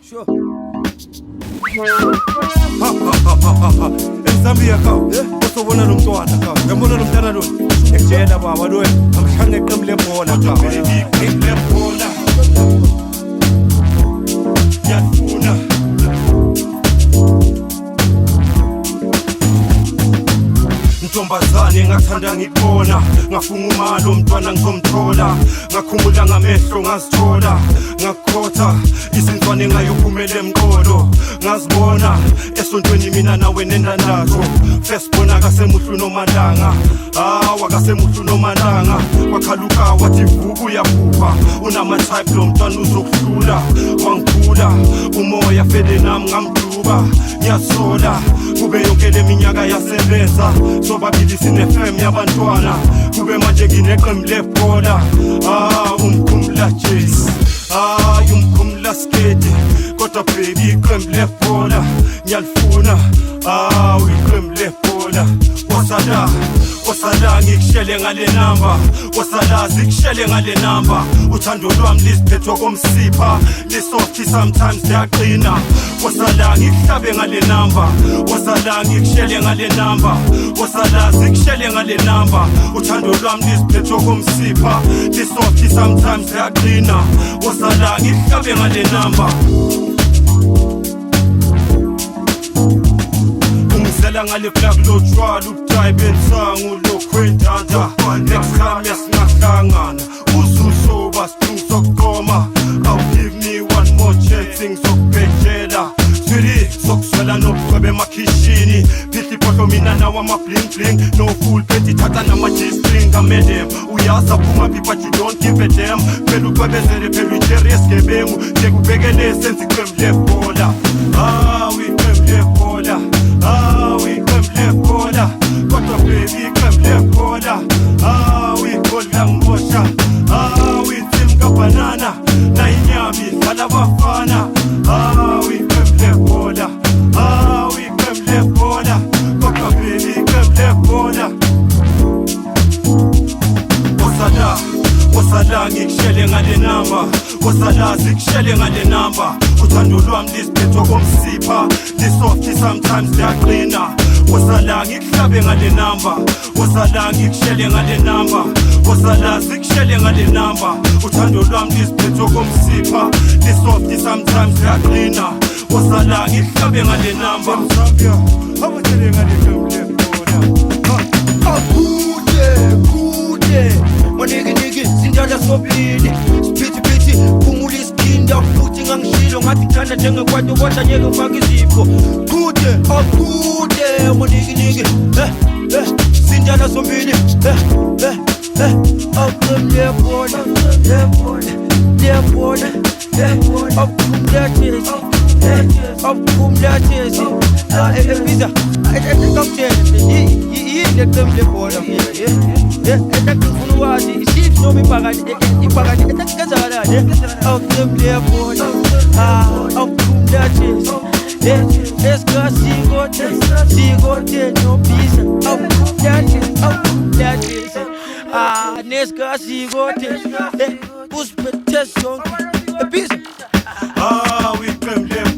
Sure. Zambia ka usubona lo mntwana ka ngiyambona lo mntana lo ekujela baba lo amhlange eqembu lebhola ka iqembu lebhola yafuna Ntombazane ngathanda ngikubona ngafunga umalo umntwana ngizomthola ngakhumula ngamehlo ngazithola ngakhotha izinzwane ngayophumela emqolo ngazibona esontweni mina nawe nendandatho first bona kasemuhlu nomalanga wakasemuhlu nomalanga wakhaluka wathi vuku yaphupha unama type lo mntwana uzokuhlula wangikhula umoya fede nami ngamduba ngiyasola kube yonke leminyaka yasebenza sobabili sine FM yabantwana kube manje ngineqembu lebhola umkhumla Jazz umkhumla skate kodwa baby iqembu lebhola ngiyalifuna iqembu lebhola wasala ngikushele ngale number wasala zikushele ngale number uthando lwami lisiphethwe komsipha lisoft sometimes liyaqina wasala ngikuhlabe ngale number wasala ngikushele ngale number wasala zikushele ngale number uthando lwami lisiphethwe komsipha lisoft sometimes liyaqina wasala ngikuhlabe ngale number ngale black lo tshwala ubuthayi bensangu lo kwentanda next time yasingahlangana uzusoba siqinga sokugoma I'll give me one more chance ngizokubhejela siri sokuswela nobucwebe emakhishini phithi phohlo mina nawo ama bling bling no full petty thatha nama G-string kamedem uyaza phuma phi but you don't give a damn phela ucwebezele phela ujeri esigebengu njekubekele senze iqembu lebhola iqembu lebhola iqembu lebhola kodwa baby iqembu lebhola igolda ngibosha itim kabanana na inyami dlala bafana iqembu lebhola iqembu lebhola kodwa baby iqembu lebhola wasala ngikushele ngale number wasala zikushele ngale number uthando lwami lisiphethwe komsipha lisoft sometimes liyaqina wasala ngikuhlabe ngale number wasala ngikushele ngale number wasala zikushele ngale number uthando lwami lisiphethwe komsipha lisoft sometimes liyaqina wasala ngikuhlabe ngale number Zambia awatshele ngale qembu lebhola kude maniki sindala sobili siphithiphithi phumula iskinda futhi ngangishilo ngathi ngithanda njengekwaito kodwa nyeke ufaka izipho kude maniki sindala sobili Abkumla Jazz Ibiza yini qembu lebhola ngifuna wazi isiphi noma ibhakani etakazalana qembu lebhola abkumla Jazz esikasigote nobisa abkumla Jazz nesikasigote usiphethe sonke Ibiza iqembu